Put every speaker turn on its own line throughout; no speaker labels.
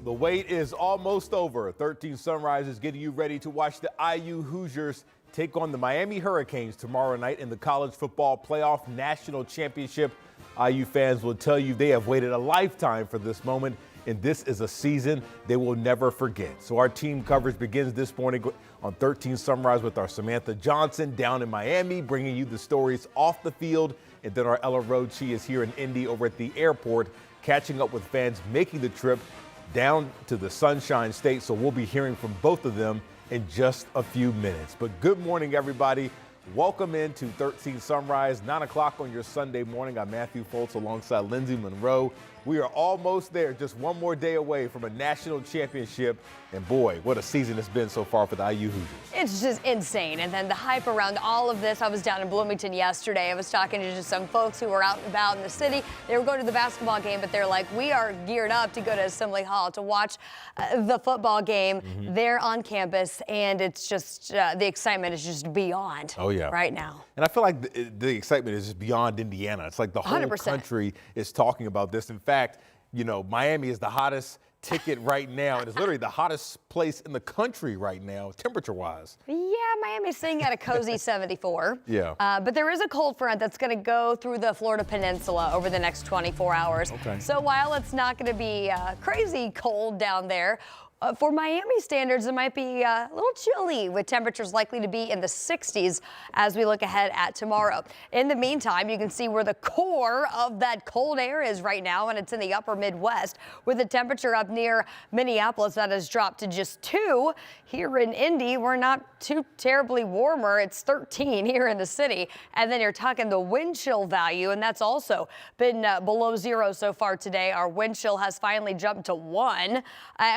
The wait is almost over. 13 Sunrise is getting you ready to watch the IU Hoosiers take on the Miami Hurricanes tomorrow night in the College Football Playoff National Championship. IU fans will tell you they have waited a lifetime for this moment, and this is a season they will never forget. So our team coverage begins this morning on 13 Sunrise with our Samantha Johnson down in Miami, bringing you the stories off the field. And then our Ella Rhodes, she is here in Indy over at the airport, catching up with fans making the trip down to the Sunshine State. So we'll be hearing from both of them in just a few minutes. But good morning, everybody. Welcome into 13 Sunrise, 9 o'clock on your Sunday morning. I'm Matthew Foltz alongside Lindsay Monroe. We are almost there, just one more day away from a national championship. And boy, what a season it's been so far for the IU Hoosiers.
It's just insane. And then the hype around all of this. I was down in Bloomington yesterday. I was talking to just some folks who were out and about in the city. They were going to the basketball game, but they're like, we are geared up to go to Assembly Hall to watch the football game there on campus. And it's just, the excitement is just beyond right now.
And I feel like the excitement is just beyond Indiana. It's like the whole
100%.
country is talking about this. In fact, you know, Miami is the hottest ticket right now. It is literally the hottest place in the country right now, temperature-wise.
Yeah, Miami's sitting at a cozy 74.
Yeah.
But there is a cold front that's going to go through the Florida Peninsula over the next 24 hours.
Okay.
So while it's not going to be crazy cold down there, for Miami standards, it might be a little chilly with temperatures likely to be in the 60s as we look ahead at tomorrow. In the meantime, you can see where the core of that cold air is right now, and it's in the upper Midwest with the temperature up near Minneapolis that has dropped to just 2. Here in Indy, we're not too terribly warmer. It's 13 here in the city. And then you're talking the wind chill value, and that's also been below 0 so far today. Our wind chill has finally jumped to 1.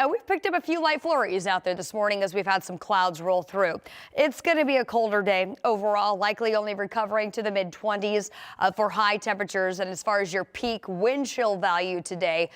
We've picked up a few light flurries out there this morning as we've had some clouds roll through. It's going to be a colder day overall, likely only recovering to the mid-20s for high temperatures. And as far as your peak wind chill value today,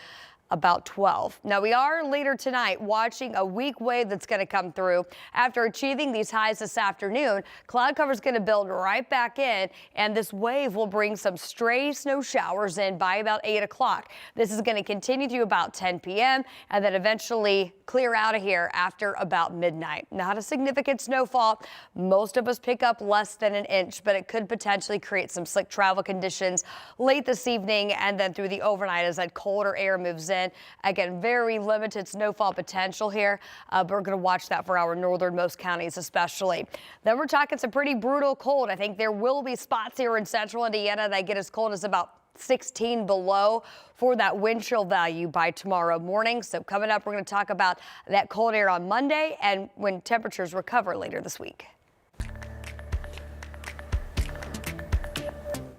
about 12. Now, we are later tonight watching a weak wave that's going to come through. After achieving these highs this afternoon, cloud cover is going to build right back in, and this wave will bring some stray snow showers in by about 8 o'clock. This is going to continue through about 10 p.m. and then eventually clear out of here after about midnight. Not a significant snowfall. Most of us pick up less than an inch, but it could potentially create some slick travel conditions late this evening and then through the overnight as that colder air moves in. Again, very limited snowfall potential here, but we're going to watch that for our northernmost counties especially. Then we're talking some pretty brutal cold. I think there will be spots here in central Indiana that get as cold as about 16 below for that wind chill value by tomorrow morning. So coming up, we're going to talk about that cold air on Monday and when temperatures recover later this week.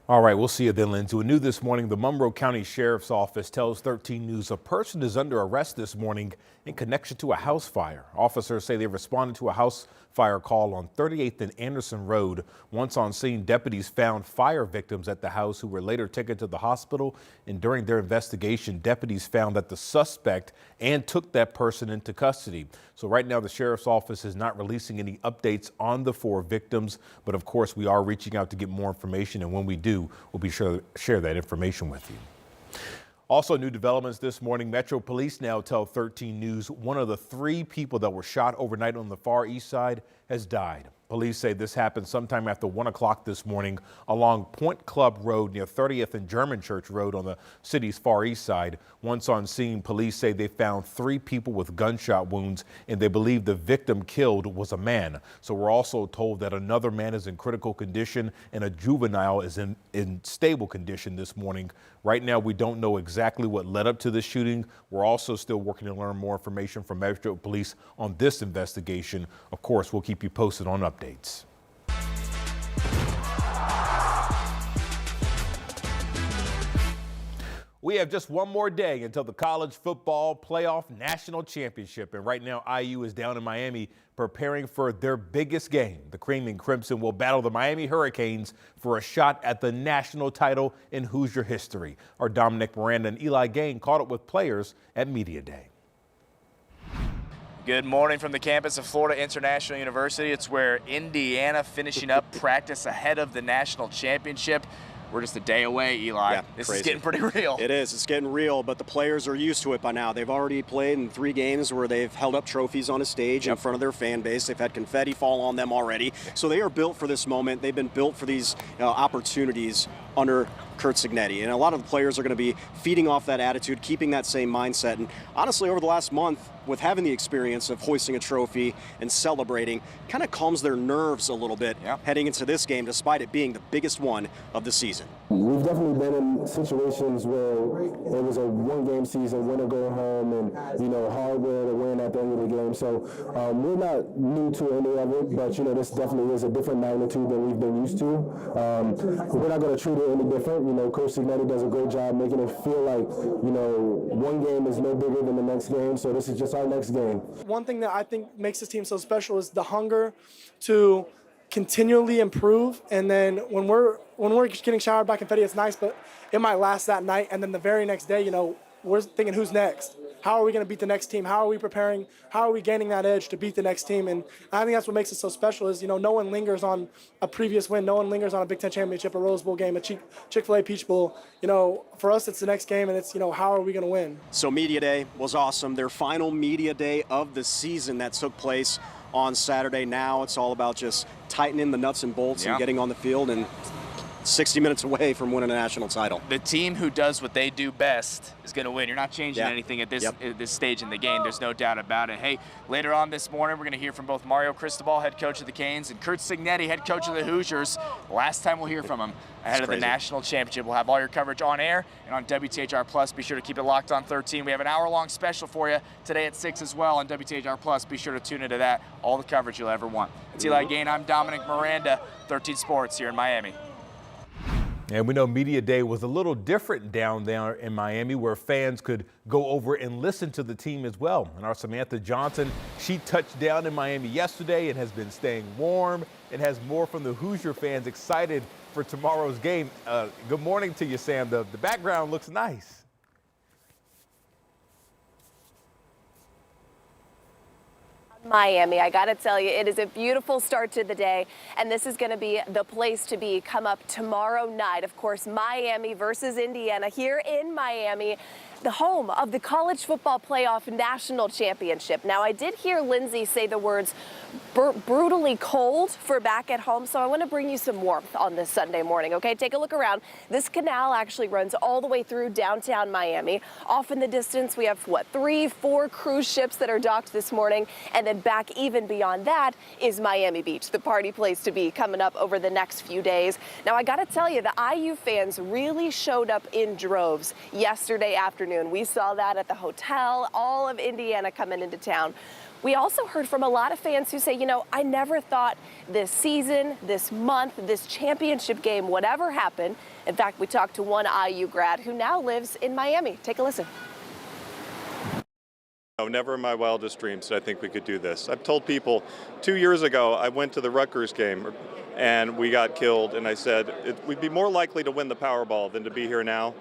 All right, we'll see you then, Lindsay. New this morning, the Monroe County Sheriff's Office tells 13 News a person is under arrest this morning in connection to a house fire. Officers say they responded to a house fire call on 38th and Anderson Road. Once on scene, deputies found fire victims at the house who were later taken to the hospital. And during their investigation, deputies found that the suspect and took that person into custody. So right now, the Sheriff's Office is not releasing any updates on the 4 victims. But of course, we are reaching out to get more information. And when we do, we'll be sure to share that information with you. Also, new developments this morning. Metro Police now tell 13 News one of the 3 people that were shot overnight on the Far East Side has died. Police say this happened sometime after 1 o'clock this morning along Point Club Road near 30th and German Church Road on the city's Far East Side. Once on scene, police say they found 3 people with gunshot wounds, and they believe the victim killed was a man. So we're also told that another man is in critical condition and a juvenile is in stable condition this morning. Right now, we don't know exactly what led up to the shooting. We're also still working to learn more information from Metro Police on this investigation. Of course, we'll keep you posted on updates. We have just one more day until the College Football Playoff National Championship, and right now IU is down in Miami preparing for their biggest game. The Cream and Crimson will battle the Miami Hurricanes for a shot at the national title in Hoosier history. Our Dominic Miranda and Eli Gain caught up with players at Media Day.
Good morning from the campus of Florida International University. It's where Indiana finishing up practice ahead of the national championship. we're just a day away, Eli.
Yeah,
This
crazy.
is getting pretty real.
It is. It's getting real, but the players are used to it by now. They've already played in 3 games where they've held up trophies on a stage in front of their fan base. They've had confetti fall on them already. So they are built for this moment. They've been built for these opportunities under Curt Cignetti. And a lot of the players are going to be feeding off that attitude, keeping that same mindset. And honestly, over the last month, with having the experience of hoisting a trophy and celebrating, kind of calms their nerves a little bit heading into this game, despite it being the biggest one of the season.
We've definitely been in situations where it was a one-game season, win or go home, and, hardware to win at the end of the game. So we're not new to any of it, but, this definitely is a different magnitude than we've been used to. We're not going to treat it any different. Coach Cignetti does a great job making it feel like, one game is no bigger than the next game, so this is just our next game.
One thing that I think makes this team so special is the hunger to continually improve. And then when we're getting showered by confetti, it's nice, but it might last that night. And then the very next day, we're thinking, who's next? How are we going to beat the next team? How are we preparing? How are we gaining that edge to beat the next team? And I think that's what makes it so special is, no one lingers on a previous win. No one lingers on a Big Ten championship, a Rose Bowl game, a Chick-fil-A Peach Bowl. For us, it's the next game, and it's, how are we going to win?
So Media Day was awesome. Their final Media Day of the season that took place on Saturday. Now it's all about just tightening the nuts and bolts and getting on the field and 60 minutes away from winning a national title.
The team who does what they do best is going to win. You're not changing anything at this stage in the game. There's no doubt about it. Hey, later on this morning, we're going to hear from both Mario Cristobal, head coach of the Canes, and Curt Cignetti, head coach of the Hoosiers. Last time we'll hear from them ahead of the national championship. We'll have all your coverage on air and on WTHR Plus. Be sure to keep it locked on 13. We have an hour-long special for you today at 6 as well on WTHR Plus. Be sure to tune into that. All the coverage you'll ever want. It's Eli Gain. I'm Dominic Miranda, 13 Sports here in Miami.
And we know Media Day was a little different down there in Miami, where fans could go over and listen to the team as well. And our Samantha Johnson, she touched down in Miami yesterday and has been staying warm and has more from the Hoosier fans excited for tomorrow's game. Good morning to you, Sam. The background looks nice.
Miami, I got to tell you, it is a beautiful start to the day, and this is going to be the place to be come up tomorrow night. Of course, Miami versus Indiana here in Miami, the home of the College Football Playoff National Championship. Now, I did hear Lindsay say the words brutally cold for back at home, so I want to bring you some warmth on this Sunday morning, okay? Take a look around. This canal actually runs all the way through downtown Miami. Off in the distance, we have, 3-4 cruise ships that are docked this morning, and then back even beyond that is Miami Beach, the party place to be coming up over the next few days. Now, I got to tell you, the IU fans really showed up in droves yesterday afternoon. We saw that at the hotel, all of Indiana coming into town. We also heard from a lot of fans who say, I never thought this season, this month, this championship game would ever happen. In fact, we talked to one IU grad who now lives in Miami. Take a listen.
Never in my wildest dreams did I think we could do this. I've told people 2 years ago I went to the Rutgers game and we got killed, and I said we'd be more likely to win the Powerball than to be here now.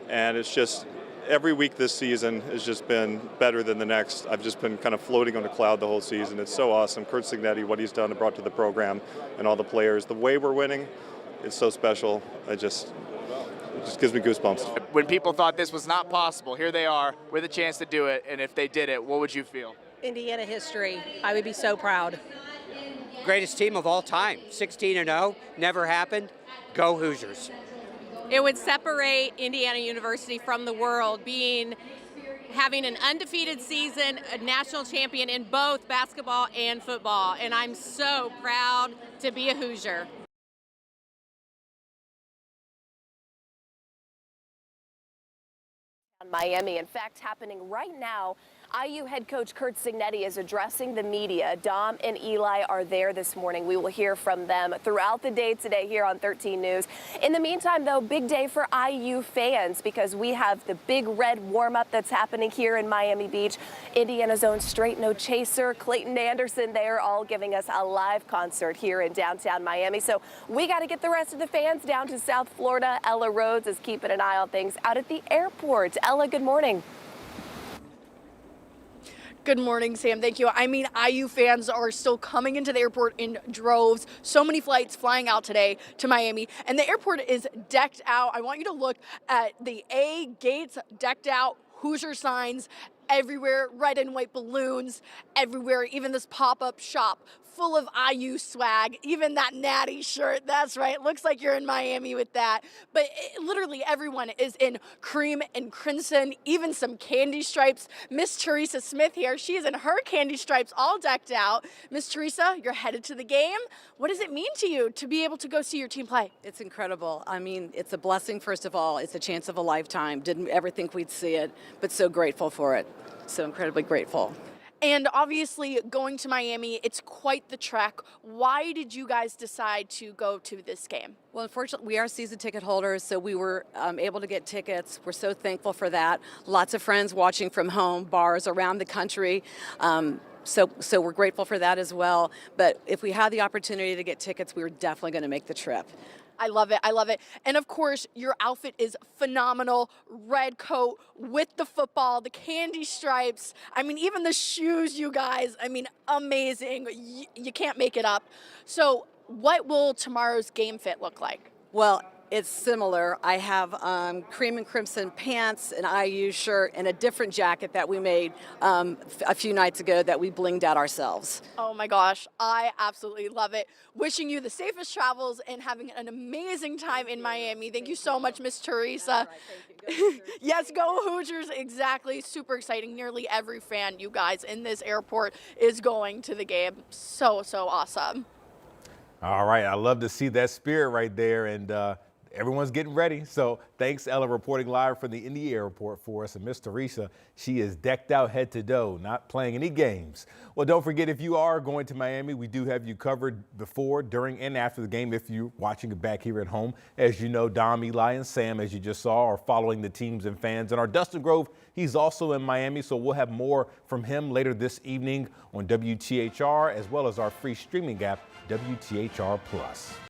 And it's just every week this season has just been better than the next. I've just been kind of floating on a cloud the whole season. It's so awesome. Curt Cignetti, what he's done and brought to the program, and all the players. The way we're winning, it's so special. It just gives me goosebumps.
When people thought this was not possible, here they are with a chance to do it. And if they did it, what would you feel?
Indiana history. I would be so proud.
Greatest team of all time. 16-0, never happened. Go Hoosiers.
It would separate Indiana University from the world, having an undefeated season, a national champion in both basketball and football. And I'm so proud to be a Hoosier.
Miami, in fact, happening right now. IU head coach Curt Cignetti is addressing the media. Dom and Eli are there this morning. We will hear from them throughout the day today here on 13 News. In the meantime, though, big day for IU fans because we have the Big Red warm-up that's happening here in Miami Beach. Indiana's own Straight No Chaser, Clayton Anderson, they are all giving us a live concert here in downtown Miami. So we got to get the rest of the fans down to South Florida. Ella Rhodes is keeping an eye on things out at the airport. Ella, good morning.
Good morning, Sam. Thank you. I mean, IU fans are still coming into the airport in droves. So many flights flying out today to Miami, and the airport is decked out. I want you to look at the A gates decked out, Hoosier signs everywhere, red and white balloons everywhere, even this pop-up shop full of IU swag, even that Natty shirt. That's right. Looks like you're in Miami with that. But literally everyone is in cream and crimson, even some candy stripes. Miss Teresa Smith here, she is in her candy stripes all decked out. Miss Teresa, you're headed to the game. What does it mean to you to be able to go see your team play?
It's incredible. I mean, it's a blessing, first of all. It's a chance of a lifetime. Didn't ever think we'd see it, but so grateful for it. So incredibly grateful.
And obviously, going to Miami, it's quite the trek. Why did you guys decide to go to this game?
Well, unfortunately, we are season ticket holders, so we were able to get tickets. We're so thankful for that. Lots of friends watching from home, bars around the country. So we're grateful for that as well. But if we had the opportunity to get tickets, we were definitely going to make the trip.
I love it. I love it. And of course, your outfit is phenomenal. Red coat with the football, the candy stripes. I mean, even the shoes, you guys. I mean, amazing. You can't make it up. So what will tomorrow's game fit look like?
Well, it's similar. I have cream and crimson pants, an IU shirt, and a different jacket that we made a few nights ago that we blinged out ourselves.
Oh my gosh, I absolutely love it. Wishing you the safest travels and having an amazing time in Miami. Thank you so much, Miss Teresa. Yes, go Hoosiers, exactly. Super exciting. Nearly every fan, you guys, in this airport is going to the game. So awesome.
All right, I love to see that spirit right there, and everyone's getting ready. So thanks, Ella, reporting live from the Indy Airport for us. And Miss Teresa, she is decked out head to toe, not playing any games. Well, don't forget, if you are going to Miami, we do have you covered before, during, and after the game if you're watching it back here at home. As you know, Dom, Eli, and Sam, as you just saw, are following the teams and fans. And our Dustin Grove, he's also in Miami, so we'll have more from him later this evening on WTHR, as well as our free streaming app, WTHR Plus.